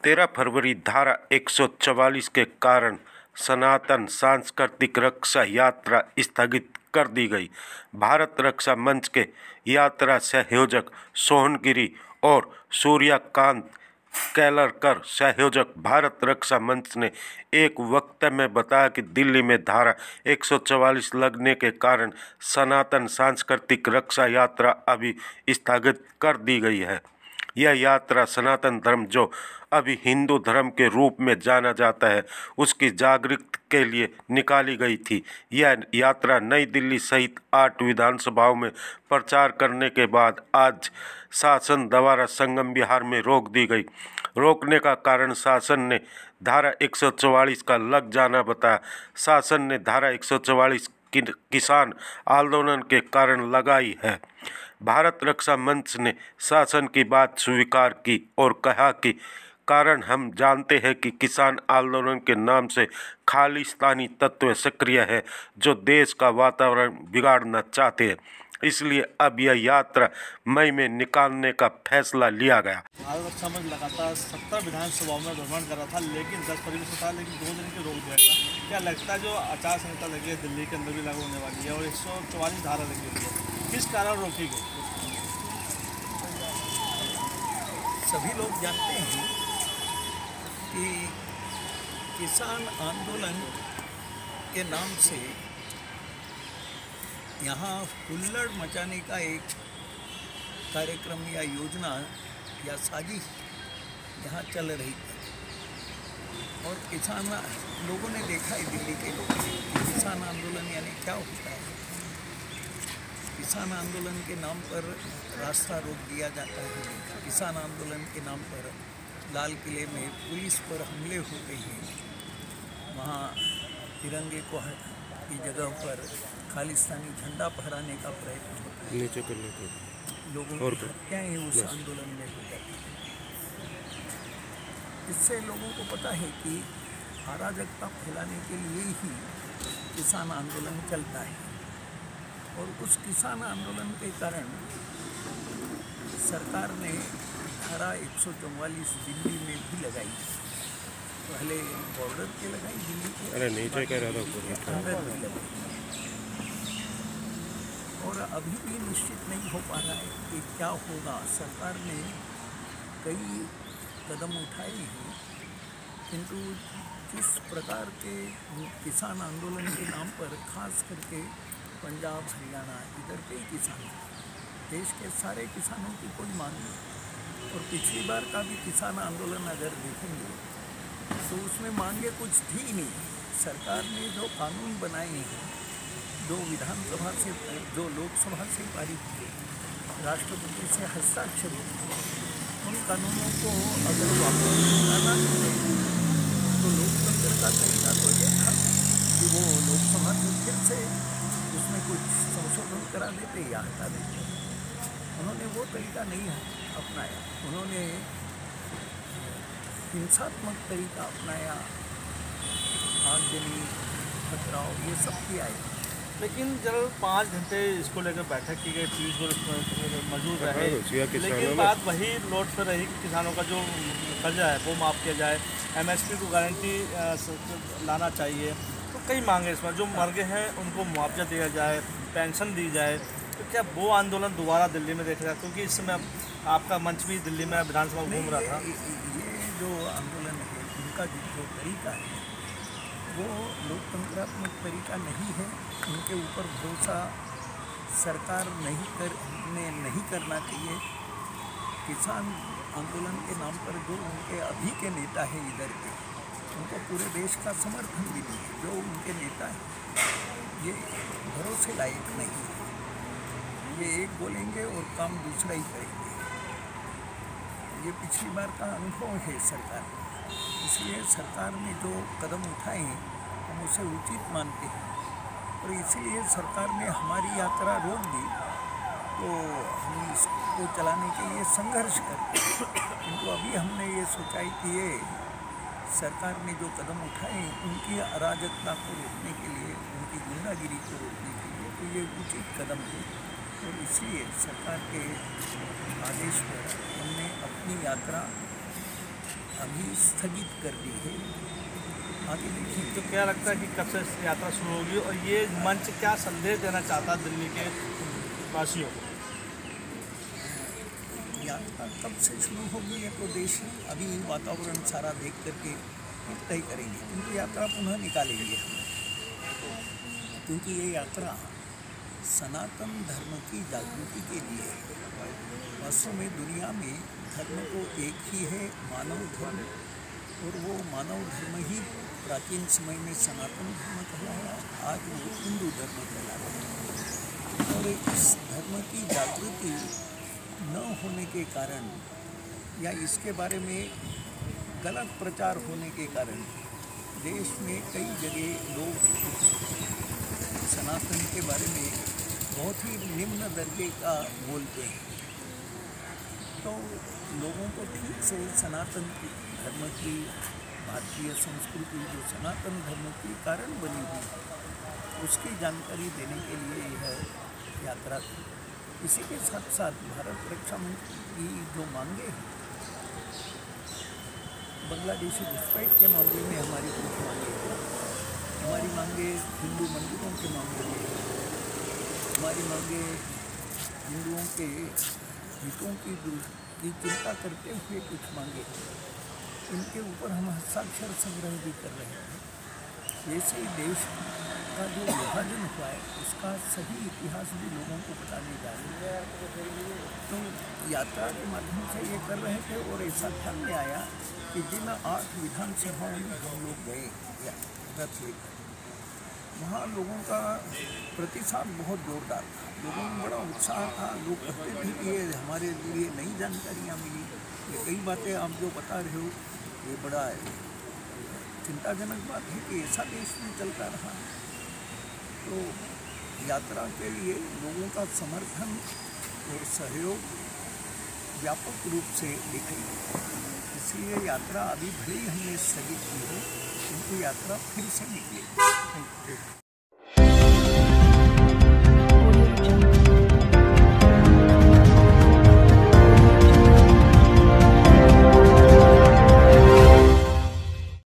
13 फरवरी धारा 144 के कारण सनातन सांस्कृतिक रक्षा यात्रा स्थगित कर दी गई। भारत रक्षा मंच के यात्रा संयोजक सोहन गिरी और सूर्यकांत केलरकर संयोजक भारत रक्षा मंच ने एक वक्तव्य में बताया कि दिल्ली में धारा 144 लगने के कारण सनातन सांस्कृतिक रक्षा यात्रा अभी स्थगित कर दी गई है। यह यात्रा सनातन धर्म, जो अभी हिंदू धर्म के रूप में जाना जाता है, उसकी जागृति के लिए निकाली गई थी। यह यात्रा नई दिल्ली सहित 8 विधानसभाओं में प्रचार करने के बाद आज शासन द्वारा संगम विहार में रोक दी गई। रोकने का कारण शासन ने धारा 144 का लग जाना बताया। शासन ने धारा 144 किसान आंदोलन के कारण लगाई है। भारत रक्षा मंच ने शासन की बात स्वीकार की और कहा कि कारण हम जानते हैं कि किसान आंदोलन के नाम से खालिस्तानी तत्व सक्रिय है जो देश का वातावरण बिगाड़ना चाहते हैं। इसलिए अब यह यात्रा मई में निकालने का फैसला लिया गया। भारत रक्षा मंच लगातार 70 विधानसभाओं में भ्रमण कर रहा था, लेकिन 10 फरवरी से था, लेकिन 2 दिन के रोक दिया गया। क्या लगता है जो आचार संहिता लगी है दिल्ली के अंदर भी लागू होने वाली है और 144 धारा लगी हुई है, किस कारण रोकी गई? सभी लोग जानते हैं कि किसान आंदोलन के नाम से यहाँ हुल्लड़ मचाने का एक कार्यक्रम या योजना या साजिश यहाँ चल रही थी और किसान लोगों ने देखा है, दिल्ली के लोगों ने, किसान आंदोलन यानी क्या होता है। किसान आंदोलन के नाम पर रास्ता रोक दिया जाता है। किसान आंदोलन के नाम पर लाल किले में पुलिस पर हमले होते हैं। वहाँ तिरंगे की जगह पर खालिस्तानी झंडा फहराने का प्रयत्न होता है। नीचे करने को लोगों की हत्याएँ उस आंदोलन में हो जाती हैं। इससे लोगों को पता है कि अराजकता फैलाने के लिए ही किसान आंदोलन चलता है और उस किसान आंदोलन के कारण सरकार ने धारा 144 दिल्ली में भी लगाई। पहले बॉर्डर के लगाई दिल्ली के, अरे नीचे कह रहा था और अभी भी निश्चित नहीं हो पा रहा है कि क्या होगा। सरकार ने कई कदम उठाए हैं, किंतु जिस प्रकार के किसान आंदोलन के नाम पर खास करके पंजाब, हरियाणा, इधर के किसान, देश के सारे किसानों की कोई मांग नहीं। और पिछली बार का भी किसान आंदोलन अगर देखेंगे तो उसमें मांगे कुछ थी नहीं। सरकार ने जो कानून बनाए हैं, जो विधानसभा से, जो लोकसभा से पारित किए, राष्ट्रपति से हस्ताक्षर किए, उन कानूनों को अगर वापस लाना चाहिए तो लोकतंत्र का तरीका तो ये था कि वो लोकसभा से फिर से उसमें कुछ संशोधन करा देते या हटा देते। उन्होंने वो तरीका नहीं अपनाया, उन्होंने हिंसात्मक तरीका अपनाया, आगजनी, पथराव, ये सब किया है। लेकिन जब 5 घंटे इसको लेकर बैठक की गई, पीयूष गोयल मौजूद रहे, लेकिन बात वही नोट पर रही कि किसानों का जो कर्जा है वो माफ़ किया जाए, MSP को गारंटी लाना चाहिए। तो कई मांगे इसमें, जो मर गए हैं उनको मुआवजा दिया जाए, पेंशन दी जाए। तो क्या वो आंदोलन दोबारा दिल्ली में देखा जाए? क्योंकि इस समय आपका मंच भी दिल्ली में विधानसभा घूम रहा था। ये जो आंदोलन है, उनका जो तरीका है वो लोकतंत्रात्मक तरीका नहीं है। उनके ऊपर भरोसा सरकार नहीं करना चाहिए। किसान आंदोलन के नाम पर जो उनके अभी के नेता हैं इधर के, उनको पूरे देश का समर्थन भी नहीं है। जो उनके नेता हैं ये भरोसे लायक नहीं है। ये एक बोलेंगे और काम दूसरा ही करेंगे। ये पिछली बार का अनुभव है सरकार का। इसलिए सरकार ने जो कदम उठाए हैं हम उसे उचित मानते हैं और इसीलिए सरकार ने हमारी यात्रा रोक दी। तो हम इसको चलाने के लिए संघर्ष करते हैं, किंतु अभी हमने ये सोचा है कि ये सरकार ने जो कदम उठाए उनकी अराजकता को रोकने के लिए, उनकी गुंडागिरी को रोकने के लिए, तो ये उचित कदम है। और इसलिए सरकार के आदेश पर हमने अपनी यात्रा अभी स्थगित कर दी है। आगे देखिए। तो क्या लगता है कि कब से यात्रा शुरू होगी और ये मंच क्या संदेश देना चाहता है दिल्ली के वासियों को? यात्रा कब से शुरू होगी ये तो देश अभी वातावरण सारा देख करके तय करेंगे, किंतु यात्रा पुनः निकालेंगे हम, क्योंकि ये यात्रा सनातन धर्म की जागृति के लिए है। वास्तव में दुनिया में धर्म तो एक ही है, मानव धर्म, और वो मानव धर्म ही प्राचीन समय में सनातन धर्म कहलाया, आज वो हिंदू धर्म कहलाया। और इस धर्म की जागृति न होने के कारण या इसके बारे में गलत प्रचार होने के कारण देश में कई जगह लोग सनातन के बारे में बहुत ही निम्न दर्जे का बोलते हैं। तो लोगों को ठीक से सनातन धर्म की, भारतीय संस्कृति जो सनातन धर्म की कारण बनी हुई, उसकी जानकारी देने के लिए यह यात्रा थी। इसी के साथ साथ भारत रक्षा मंच की जो मांगे हैं, बांग्लादेशी घुसपैठ के मामले में हमारी कुछ मांगे हैं, हमारी मांगे हिंदू मंदिरों के मामले में, हमारी मांगे हिंदुओं के हितों की चिंता करते हुए कुछ मांगे, इनके ऊपर हम हस्ताक्षर संग्रह भी कर रहे हैं। वैसे ही देश का जो विभाजन हुआ है उसका सही इतिहास भी लोगों को बताने जा रहे हैं। तो यात्रा के माध्यम से ये कर रहे थे और ऐसा ख्याल में आया कि जिन 8 विधानसभाओं में हम लोग गए रथ लेकर, वहाँ लोगों का प्रतिसाद बहुत जोरदार था, लोगों में बड़ा उत्साह था। लोग कहते थे कि ये हमारे लिए नई जानकारियाँ मिली, ये कई बातें आप जो बता रहे हो ये बड़ा चिंताजनक बात है कि ऐसा देश में चलता रहा। तो यात्रा के लिए लोगों का समर्थन और सहयोग व्यापक रूप से दिखाई देता है। इसलिए यात्रा अभी भले ही हमने स्थगित की हो, किंतु यात्रा फिर से निकलेगी।